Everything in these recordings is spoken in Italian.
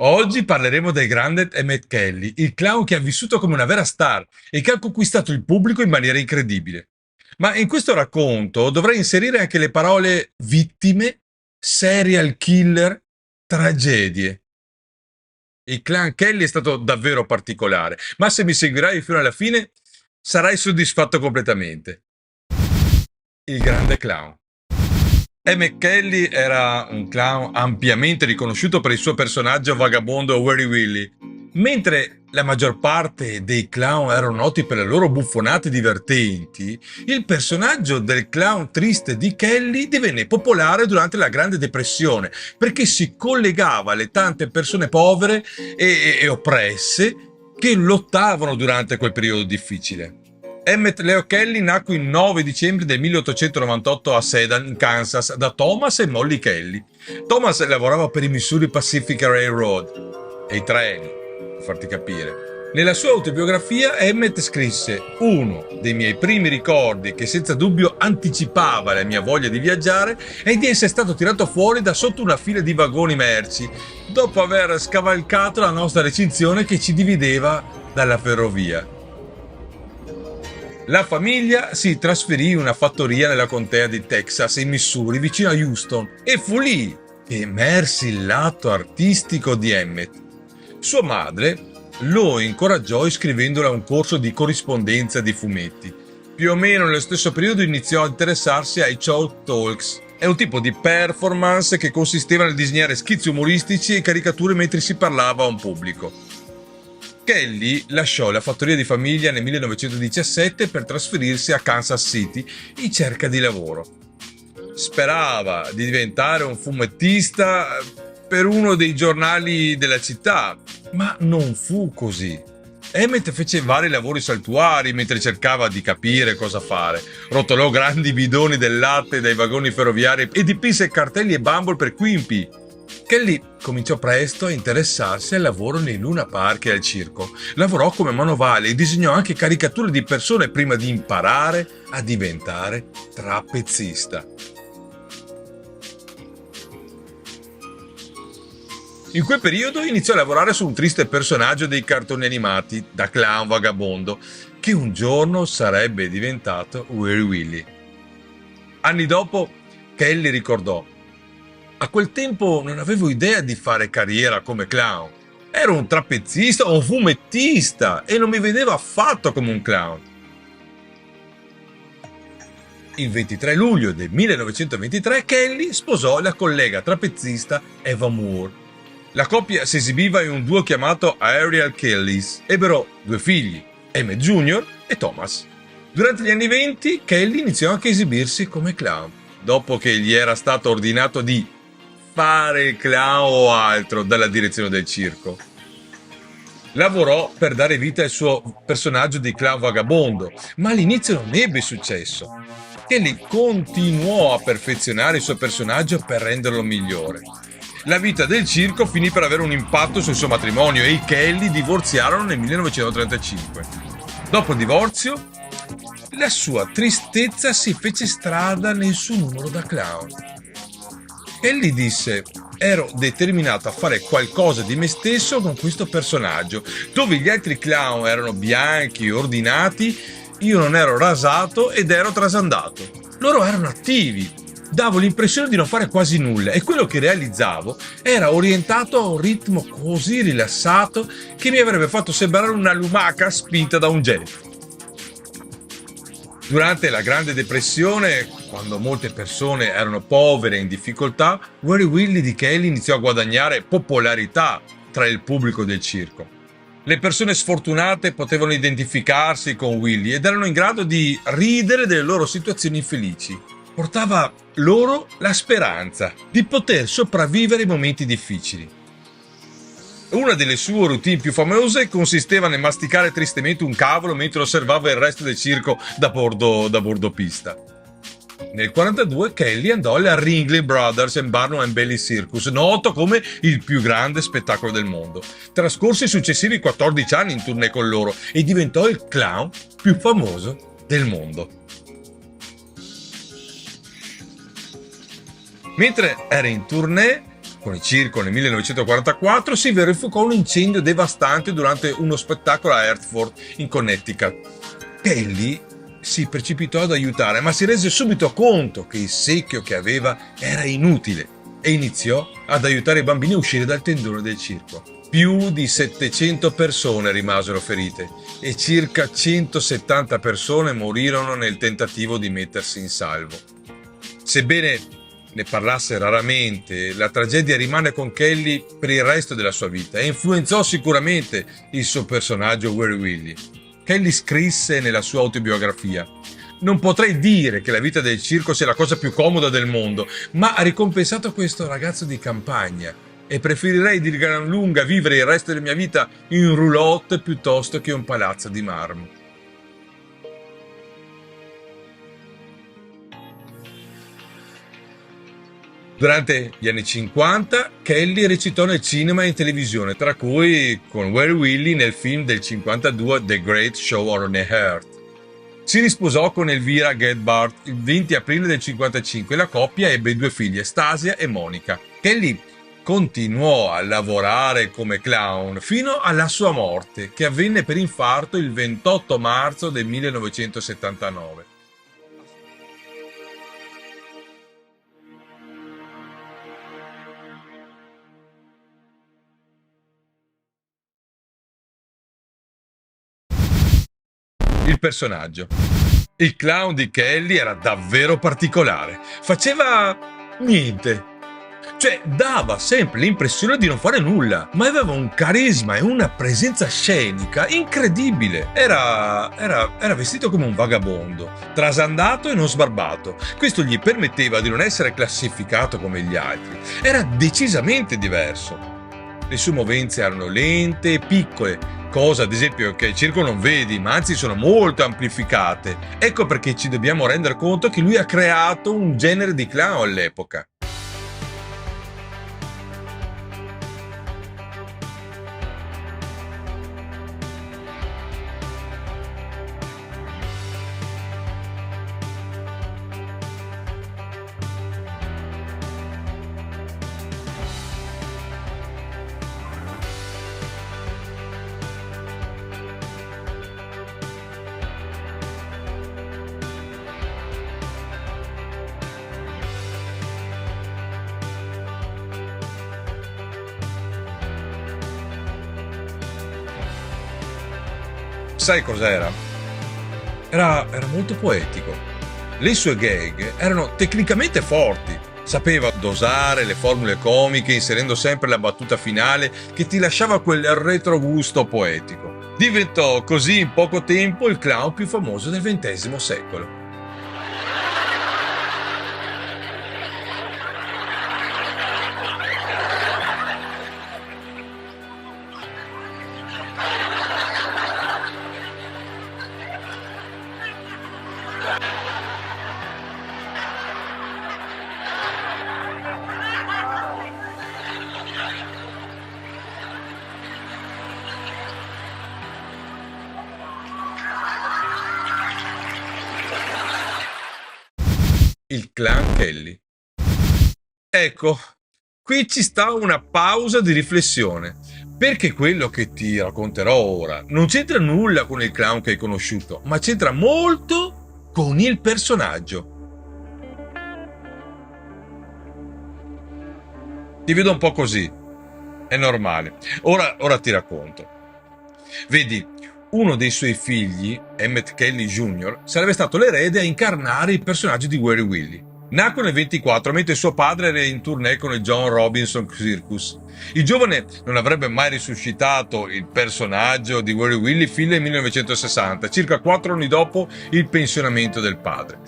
Oggi parleremo del grande Emmett Kelly, il clown che ha vissuto come una vera star e che ha conquistato il pubblico in maniera incredibile. Ma in questo racconto dovrei inserire anche le parole vittime, serial killer, tragedie. Il clan Kelly è stato davvero particolare, ma se mi seguirai fino alla fine sarai soddisfatto completamente. Il grande clown. Emmett Kelly era un clown ampiamente riconosciuto per il suo personaggio vagabondo Weary Willy, mentre la maggior parte dei clown erano noti per le loro buffonate divertenti. Il personaggio del clown triste di Kelly divenne popolare durante la Grande Depressione perché si collegava alle tante persone povere e oppresse che lottavano durante quel periodo difficile. Emmett Leo Kelly nacque il 9 dicembre del 1898 a Sedan, in Kansas, da Thomas e Molly Kelly. Thomas lavorava per i Missouri Pacific Railroad e i treni, per farti capire. Nella sua autobiografia Emmett scrisse: uno dei miei primi ricordi che senza dubbio anticipava la mia voglia di viaggiare è di essere stato tirato fuori da sotto una fila di vagoni merci, dopo aver scavalcato la nostra recinzione che ci divideva dalla ferrovia. La famiglia si trasferì in una fattoria nella contea di Texas, in Missouri, vicino a Houston, e fu lì che emerse il lato artistico di Emmett. Sua madre lo incoraggiò iscrivendolo a un corso di corrispondenza di fumetti. Più o meno nello stesso periodo iniziò a interessarsi ai chalk talks. È un tipo di performance che consisteva nel disegnare schizzi umoristici e caricature mentre si parlava a un pubblico. Kelly lasciò la fattoria di famiglia nel 1917 per trasferirsi a Kansas City in cerca di lavoro. Sperava di diventare un fumettista per uno dei giornali della città, ma non fu così. Emmett fece vari lavori saltuari mentre cercava di capire cosa fare. Rotolò grandi bidoni del latte dai vagoni ferroviari e dipinse cartelli e bumble per Quimpy. Kelly cominciò presto a interessarsi al lavoro nei Luna Park e al circo. Lavorò come manovale e disegnò anche caricature di persone prima di imparare a diventare trapezzista. In quel periodo iniziò a lavorare su un triste personaggio dei cartoni animati, da clown vagabondo, che un giorno sarebbe diventato Weary Willy. Anni dopo, Kelly ricordò: a quel tempo non avevo idea di fare carriera come clown. Ero un trapezzista o un fumettista e non mi vedevo affatto come un clown. Il 23 luglio del 1923 Kelly sposò la collega trapezzista Eva Moore. La coppia si esibiva in un duo chiamato Aerial Kellys. Ebbero due figli, Emmett Jr. e Thomas. Durante gli anni 20 Kelly iniziò anche a esibirsi come clown, dopo che gli era stato ordinato di fare il clown o altro dalla direzione del circo. Lavorò per dare vita al suo personaggio di clown vagabondo, ma all'inizio non ebbe successo. Kelly continuò a perfezionare il suo personaggio per renderlo migliore. La vita del circo finì per avere un impatto sul suo matrimonio e i Kelly divorziarono nel 1935. Dopo il divorzio, la sua tristezza si fece strada nel suo numero da clown. Kelly disse: ero determinato a fare qualcosa di me stesso con questo personaggio. Dove gli altri clown erano bianchi e ordinati, io non ero rasato ed ero trasandato. Loro erano attivi. Davo l'impressione di non fare quasi nulla e quello che realizzavo era orientato a un ritmo così rilassato che mi avrebbe fatto sembrare una lumaca spinta da un jet. Durante la Grande Depressione, quando molte persone erano povere e in difficoltà, Weary Willy di Kelly iniziò a guadagnare popolarità tra il pubblico del circo. Le persone sfortunate potevano identificarsi con Willy ed erano in grado di ridere delle loro situazioni infelici. Portava loro la speranza di poter sopravvivere ai momenti difficili. Una delle sue routine più famose consisteva nel masticare tristemente un cavolo mentre osservava il resto del circo da bordo pista. Nel 1942 Kelly andò alla Ringling Brothers and Barnum Bailey Circus, noto come il più grande spettacolo del mondo. Trascorse i successivi 14 anni in tournée con loro e diventò il clown più famoso del mondo. Mentre era in tournée, con il circo nel 1944, si verificò un incendio devastante durante uno spettacolo a Hartford, in Connecticut. Kelly si precipitò ad aiutare, ma si rese subito conto che il secchio che aveva era inutile e iniziò ad aiutare i bambini a uscire dal tendone del circo. Più di 700 persone rimasero ferite e circa 170 persone morirono nel tentativo di mettersi in salvo. Sebbene ne parlasse raramente, la tragedia rimane con Kelly per il resto della sua vita e influenzò sicuramente il suo personaggio Weary Willy. Kelly scrisse nella sua autobiografia: non potrei dire che la vita del circo sia la cosa più comoda del mondo, ma ha ricompensato questo ragazzo di campagna e preferirei di gran lunga vivere il resto della mia vita in roulotte piuttosto che un palazzo di marmo. Durante gli anni 50, Kelly recitò nel cinema e in televisione, tra cui con Weary Willy nel film del 52 The Great Show on Earth. Si risposò con Elvira Gedbart il 20 aprile del 55 e la coppia ebbe due figlie, Stasia e Monica. Kelly continuò a lavorare come clown fino alla sua morte, che avvenne per infarto il 28 marzo del 1979. Il personaggio. Il clown di Kelly era davvero particolare. Faceva niente. Cioè, dava sempre l'impressione di non fare nulla, ma aveva un carisma e una presenza scenica incredibile. Era vestito come un vagabondo, trasandato e non sbarbato. Questo gli permetteva di non essere classificato come gli altri. Era decisamente diverso. Le sue movenze erano lente e piccole, cosa ad esempio che il circo non vedi, ma anzi sono molto amplificate. Ecco perché ci dobbiamo rendere conto che lui ha creato un genere di clown all'epoca. Sai cos'era? Era molto poetico. Le sue gag erano tecnicamente forti. Sapeva dosare le formule comiche inserendo sempre la battuta finale che ti lasciava quel retrogusto poetico. Diventò così in poco tempo il clown più famoso del XX secolo. Il clan Kelly. Ecco, qui ci sta una pausa di riflessione, perché quello che ti racconterò ora non c'entra nulla con il clown che hai conosciuto, ma c'entra molto con il personaggio. Ti vedo un po' così, è normale. Ora ti racconto. Vedi, uno dei suoi figli, Emmett Kelly Jr., sarebbe stato l'erede a incarnare il personaggio di Weary Willy. Nacque nel 24 mentre suo padre era in tournée con il John Robinson Circus. Il giovane non avrebbe mai risuscitato il personaggio di Weary Willy fino al 1960, circa 4 anni dopo il pensionamento del padre.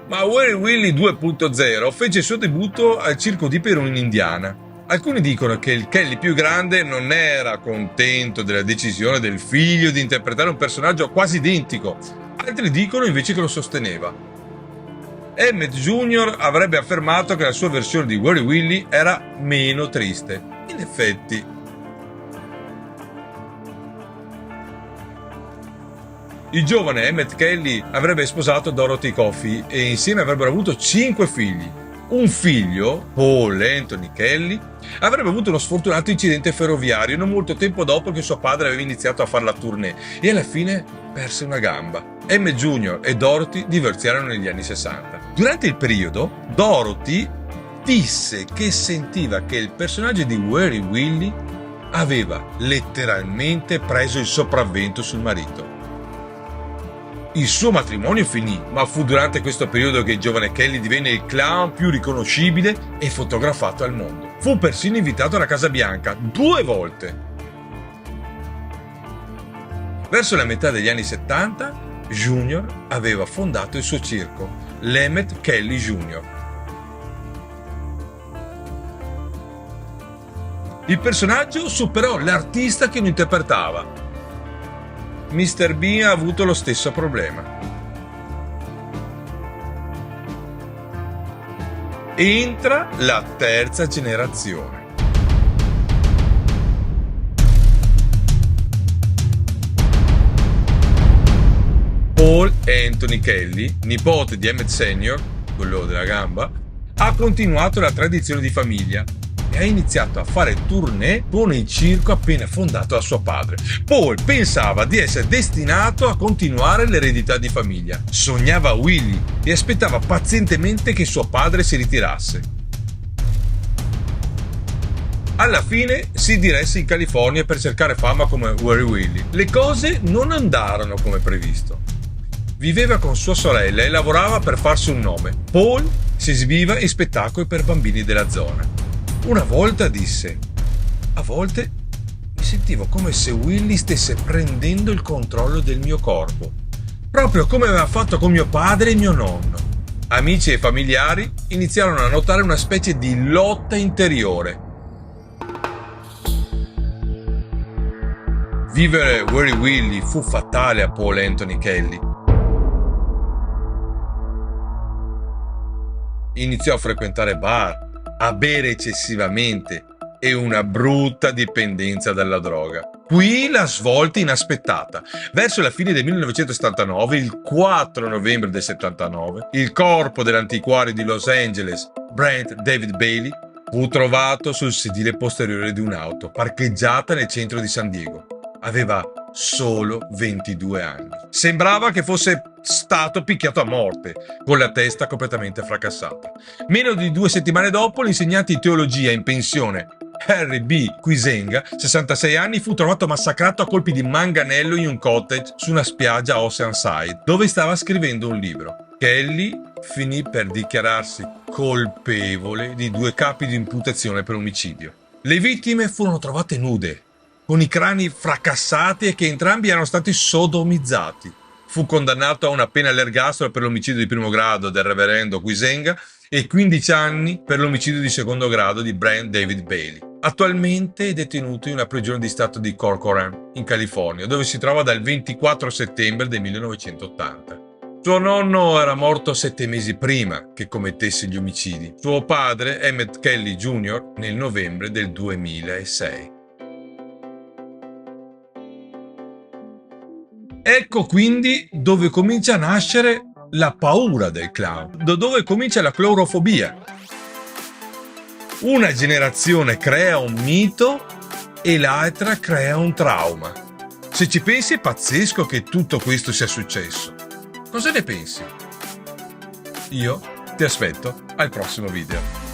Ma Weary Willy 2.0 fece il suo debutto al Circo di Perù in Indiana. Alcuni dicono che il Kelly più grande non era contento della decisione del figlio di interpretare un personaggio quasi identico, altri dicono invece che lo sosteneva. Emmett Jr. avrebbe affermato che la sua versione di Weary Willy era meno triste. In effetti, il giovane Emmett Kelly avrebbe sposato Dorothy Coffey e insieme avrebbero avuto 5 figli. Un figlio, Paul Anthony Kelly, avrebbe avuto uno sfortunato incidente ferroviario non molto tempo dopo che suo padre aveva iniziato a fare la tournée e alla fine perse una gamba. M. Jr. e Dorothy divorziarono negli anni 60. Durante il periodo, Dorothy disse che sentiva che il personaggio di Weary Willie aveva letteralmente preso il sopravvento sul marito. Il suo matrimonio finì, ma fu durante questo periodo che il giovane Kelly divenne il clown più riconoscibile e fotografato al mondo. Fu persino invitato alla Casa Bianca 2 volte. Verso la metà degli anni 70, Junior aveva fondato il suo circo, l'Emmett Kelly Jr. Il personaggio superò l'artista che lo interpretava. Mr. B ha avuto lo stesso problema. Entra la terza generazione. Paul Anthony Kelly, nipote di Emmett Sr., quello della gamba, ha continuato la tradizione di famiglia e ha iniziato a fare tournée con il circo appena fondato da suo padre. Paul pensava di essere destinato a continuare l'eredità di famiglia. Sognava Willie e aspettava pazientemente che suo padre si ritirasse. Alla fine si diresse in California per cercare fama come Weary Willie. Le cose non andarono come previsto. Viveva con sua sorella e lavorava per farsi un nome. Paul si esibiva in spettacoli per bambini della zona. Una volta disse: a volte mi sentivo come se Willie stesse prendendo il controllo del mio corpo, proprio come aveva fatto con mio padre e mio nonno. Amici e familiari iniziarono a notare una specie di lotta interiore. Vivere Weary Willie fu fatale a Paul Anthony Kelly. Iniziò a frequentare bar, a bere eccessivamente e una brutta dipendenza dalla droga. Qui la svolta inaspettata. Verso la fine del 1979, il 4 novembre del 79, il corpo dell'antiquario di Los Angeles, Brent David Bailey, fu trovato sul sedile posteriore di un'auto parcheggiata nel centro di San Diego. Aveva solo 22 anni. Sembrava che fosse stato picchiato a morte, con la testa completamente fracassata. Meno di 2 settimane dopo, l'insegnante di teologia in pensione Harry B. Quisenga, 66 anni, fu trovato massacrato a colpi di manganello in un cottage su una spiaggia a Oceanside, dove stava scrivendo un libro. Kelly finì per dichiararsi colpevole di 2 capi di imputazione per omicidio. Le vittime furono trovate nude, con i crani fracassati e che entrambi erano stati sodomizzati. Fu condannato a una pena all'ergastolo per l'omicidio di primo grado del reverendo Quisenga e 15 anni per l'omicidio di secondo grado di Brent David Bailey. Attualmente è detenuto in una prigione di stato di Corcoran, in California, dove si trova dal 24 settembre del 1980. Suo nonno era morto 7 mesi prima che commettesse gli omicidi. Suo padre, Emmett Kelly Jr., nel novembre del 2006. Ecco quindi dove comincia a nascere la paura del clown, da dove comincia la clorofobia. Una generazione crea un mito e l'altra crea un trauma. Se ci pensi è pazzesco che tutto questo sia successo. Cosa ne pensi? Io ti aspetto al prossimo video.